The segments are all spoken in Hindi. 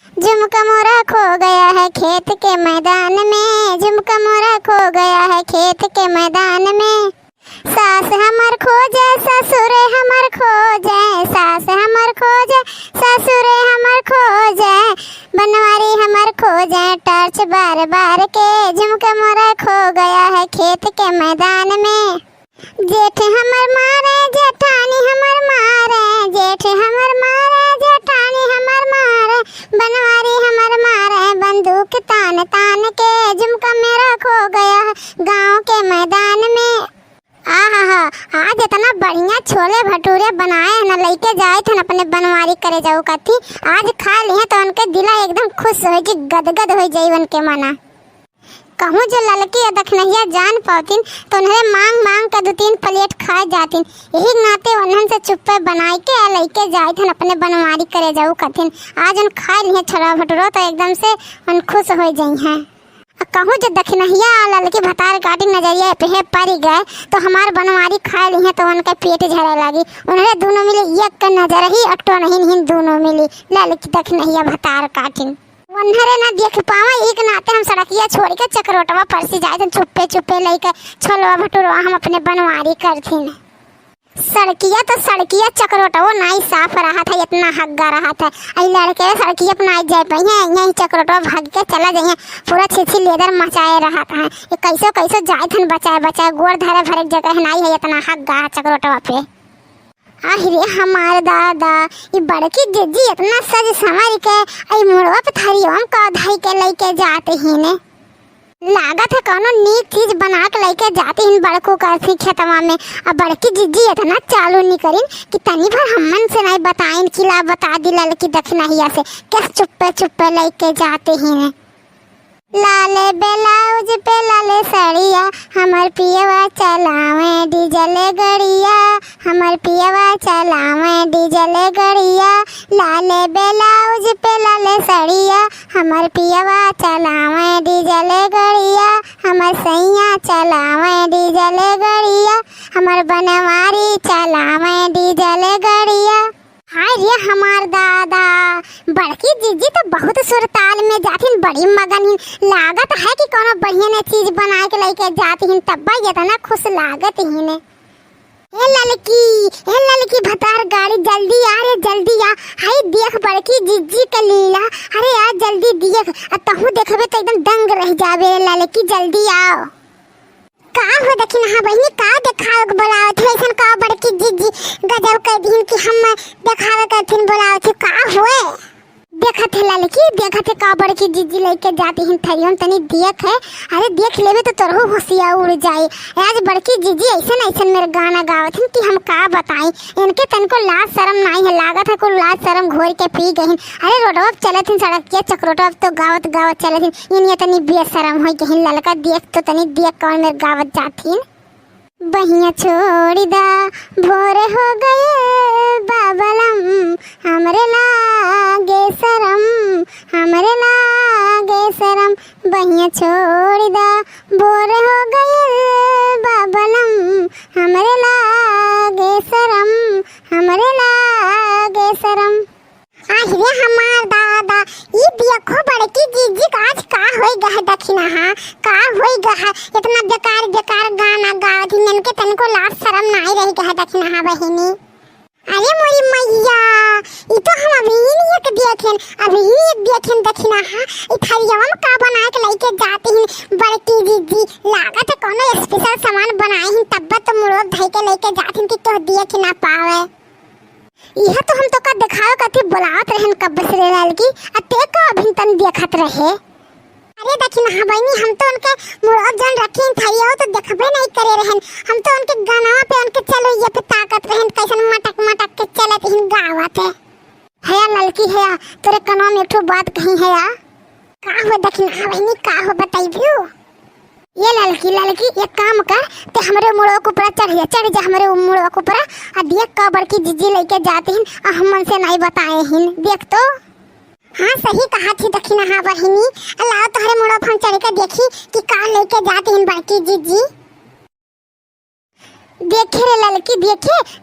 झुमका मोरा खो गया है खेत के मैदान में, झुमका मोरा खो गया है खेत के मैदान में। सास हमर खोजे ससुर हमर खोजे, सास हमर खोजे ससुर हमर खोजे, बनवारी हमर खोजे टॉर्च बार बार के। झुमका मोरा खो गया है खेत के मैदान में। जेठ हमर मारे जेठानी हमर मारे, जेठ हमर मारे जेठानी हमर मारे, बनवारी हमर मारे बंदूक तान तान के। झुमका मेरा खो गया है गाँव के मैदान में। आहा, आज इतना बढ़िया छोले भटूरे बनाए हैं ना, लेके जाए थे अपने बनवारी करे जाऊ कथी। आज खा लिए तो उनके दिला एकदम खुश हो जी, गदगद हो जाई उनके मना। कहूँ जो ललकी या दखनहिया जान पातीन तो उन्हें मांग मांग कर 2-3 प्लेट खाए जातीन। यही नाते उन्हन से चुप्पे बनाए के लेके जाए थे अपने बनवारी करे जाऊ कथिन। आज उन खा लिए छोला भटूरा तो एकदम से उन खुश हो जाई हैं। कहूँ जो दखनहिया ललकी भतार गाड़ी नजरिया पे पड़ गए तो हमार बनवारी खा ली है तो उनका पेट झरे लगी। उन्हें दोनों मिले एक का नजर ही अटो नहीं दोनों मिली ललकी दखनहिया भतार काटिन। उन्हरे ना देख पावा एक नाते हम सड़किया छोड़ के चक्रोटवा परसी जाए चुप्पे चुप्पे लेके छोलवा भटूरवा हम अपने बनवारी करथिन। सड़किया तो सड़किया चक्रोटवा नहीं साफ रहा था, इतना हग्गा रहा था। आई लड़के सड़किया अपना जाए पाई यही चक्रोटवा भाग के चला जाइए, पूरा छिछी लेदर मचाए रहा था। ये कैसो कैसो जाए थन बचाए बचाए गोड़ धरे भरे जगह नहीं है, इतना हग्गा चक्रोटवा पे। आहिरे हमारे दादा ये बड़की जिज्जी इतना सज संवर के आई मुड़वा पे थारी हम का धाई के लेके जाते ही ने। लागत है कोनो नीक चीज बना के लेके जाते हैं बड़को करती खेतवा में। अब बड़की जिज्जी इतना चालू नहीं करीन कि तनी भर हमन से नहीं बताइन किला बता दी ललकी दखनहिया से कैसे चुप्पे चुप्पे लेके जाते हैं। लाले ब्लाउज पे लाले साड़िया हमर पियवा चलावे डीजल गड़िया, हमर पियवा चलावे डीजल गड़िया। लाले ब्लाउज पे लाले साड़िया हमर पियवा चलावे डीजल गड़िया, हमर सैया चलावे डीजल गड़िया, हमर बनवारी चलावे डीजल गड़िया। हाय रे हमार दादा बड़की जीजी तो बहुत सुरताल में जाथिन, बड़ी मगन लागत है कि कोनो बढ़िया ने चीज बना के लेके जाथिन तब इतना खुश लागत ही ने। ए ललकी भतार गाड़ी जल्दी आ रे जल्दी आ। हाय देख बड़की जीजी के लीला, अरे यार जल्दी देख तहु देखबे तो एकदम दंग रह जाबे। ललकी जल्दी आओ। का हो दखिन हां बहिनी का देखाव बोलावत है ऐसन का बड़की जीजी गजब कर दिन कि हम देखावे करथिन बोलावत है का होए। देखत है ललकी देखत है का बड़की जीजी लेके जाती हैं थरियन तनी देख है। अरे देख लेबे तो तोरो होशिया उड़ जाए। आज बड़की जीजी ऐसन ऐसन मेरे गाना गावत हैं कि हम का बताई। इनके तनको लाज शर्म नहीं है, लागत है को लाज शर्म घोर के पी गहिन। अरे रोडवा चलत हैं सड़किया चक्रोटवा तो गावत गावत चलत हैं इन ये तनी बेशरम होई गहिन। ललका देख तो तनी देख कौन मेरे गावत जाथिन। बहिया छोड़ दा भोर हो गए बाबलम, हमरे लागे शरम, हमरे लागे शरम। बहिया छोड़ दा भोर हो गए बाबलम, हमरे लागे शरम, हमरे लागे शरम। आहिरे हमार दादा ई देखो बड़की जीजी आज का होई गह दखिना हां का होई गह इतना बेकार बेकार गाना गावत हिन के तनको लाज शर्म नहीं रही गह दखिना हां बहिनी। अरे मोरी मैया ई तो हम अभी एक देखेन अभी एक देखेन दखिना हां ई थरियम का बना के लेके जाती हिन बड़की जीजी। लागत है कोनो स्पेशल सामान बनाई हिन तब तो मुड़ो धई के लेके जाती कि तो देख ना पावे। यह तो हम तो का दिखाओ कथी बुलावत रहन कब से ललकी अते का अभिनतन देखत रहे। अरे दखिन हां बहिनी हम तो उनके मुड़ो जन रखीन थइयो तो देखबे नहीं करे रहन। हम तो उनके गानावा पे उनके चलो ये पे ताकत रहन कैसन मटक मटक के चलत हिन गावत है ललकी है। तेरे कनो में एक ठो बात कही है या का हो दखिन हां बहिनी का हो बताइबू। ये ललकी एक काम कर ते हमरे मुड़ो के ऊपर चढ़ जा हमरे मुड़ो के ऊपर आ देख का बड़की जीजी लेके जाते हैं हमन से नहीं बताए हैं देख तो। हाँ सही कहा थी दखिना हां बहिनी। अल्लाह तोहरे मुड़ो पर चढ़ के देखी कि का लेके जाते हैं बड़की जीजी। देखे रे ललकी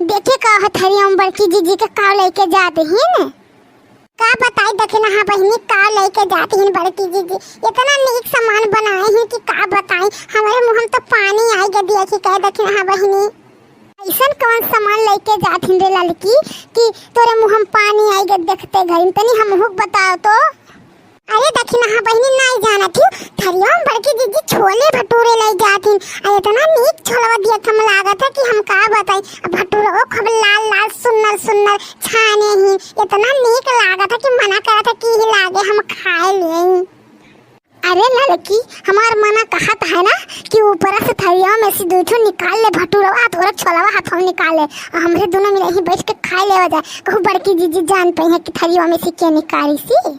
देखे का हथरियम बड़की जीजी के का लेके जाते हैं। का बताई देखी ना बहिनी का लेके जाती हैं बड़की जीजी, इतना नीक सामान बनाए हैं कि का बताई, हमारे मुंह में तो पानी आई गया दिया कि कह देखी ना बहिनी ऐसा कौन सामान लेके जाती रे लड़की कि तोरे मुंह में पानी आई गया देखते घड़ी तनी हमहू बताओ तो। अरे देखी ना बहिनी नहीं जाना थी थरिया में बड़की जीजी छोले भटूरे ले जाती, इतना नीक छोलवा दिया हम लागत है कि हम का बताई भटूरा वो खब लाल लाल सुन्नर सुन्नर छाने ही इतना नीक लागत है कि मना करत है कि ही लागे हम खाए ले। अरे लड़की हमार मना कहत है ना कि ऊपर से थरिया में से दूठो निकाल ले भटूरा और छोलवा हाथों निकाल ले हमरे दोनों मिले ही बैठ के खाए ले जाए, कहूँ बड़की जीजी जान पे है कि थरिया में से क्या निकाली सी।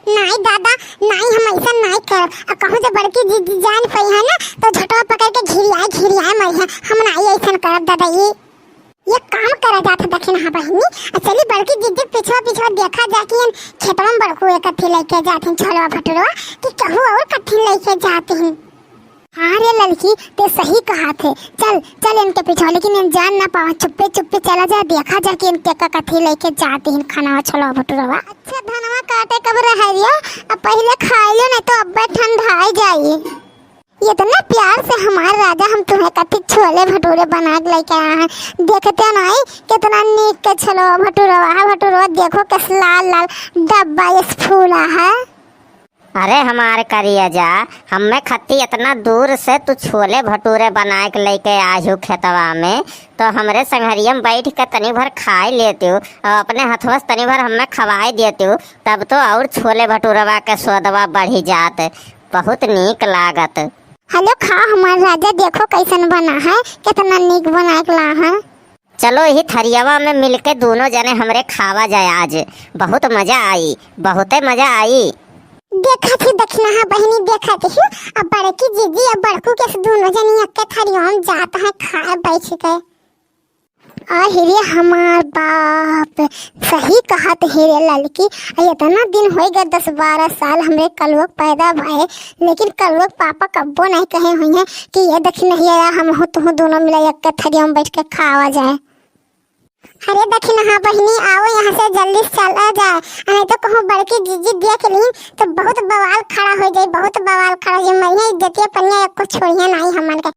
नहीं दादा नहीं हम ऐसा नहीं कर कहूँ जब बड़की जीजी जान पाई है ना तो झटवा पकड़ के घिरियाए मरिया हम नहीं ऐसा करब दादा। ये काम करा जाता देखी ना बहिनी, चली बड़की जीजी पिछवा देखा जाती है खेतवा में बड़कू एक कथी लेके जाती हैं छोलवा भटूरा कि कहूँ और कथी लेके जाती हैं। हाँ रे लड़की ते सही कहा थे, चल चल इनके पीछे, लेकिन इन जान ना पावा चुप्पे चुप्पे चला जा देखा जा कि इनके का कथी लेके जाती हैं खाना छोला भटूरा। अच्छा धनवा काटे कब रह रिया अब पहले खा लो नहीं तो अब ठंडा जाइए। ये तो ना प्यार से हमारे राजा हम तुम्हें कथी छोले भटूरे बना के लेके आए हैं, देखते नहीं कितना नीक के छोला भटूरा देखो किस लाल लाल डब्बा इस फूला है। अरे हमारे करिया जा हमें खत्ती इतना दूर से तू छोले भटूरे बना के लेके आयु खेतवा में तो हमरे संघरिया में बैठ के तनी भर खाए लेती हूँ और अपने हथवा से तनी भर हमें खवाए देती हूँ, तब तो और छोले भटूरवा के स्वादवा बढ़ी जात, बहुत नीक लागत। हेलो खा हमारे राजा देखो कैसन बना है, कितना नीक बना के ला है। चलो ही थरियावा में मिलके दोनों जने हमरे खावा जाए आज, बहुत मजा आई, बहुते मजा आई। देखा थी दक्षिणा हाँ बहनी देखा थी अब बड़की जीजी अब बड़कू के दोनों जनी अक्के थरिया में जाता है खाए बैठ के। हिरे हमार बाप सही कहा तो हिरे लड़की इतना दिन हो गए 10-12 साल हमरे कलवक पैदा भए, लेकिन कलवक पापा कब्बो नहीं कहे हुई हैं कि ये दक्षिणा हम हो तो दोनों मिले अक्के थरिया में बैठ के खावा जाए। अरे दक्षिणा हाँ बहनी आओ यहाँ से जल्दी चला जाए, नहीं तो कहूँ बड़की जीजी देख ली तो बहुत बवाल खड़ा हो जाए, बहुत बवाल खड़ा हो जाए, मैं इज्जत पन्ने को छोड़िए नहीं हमारे।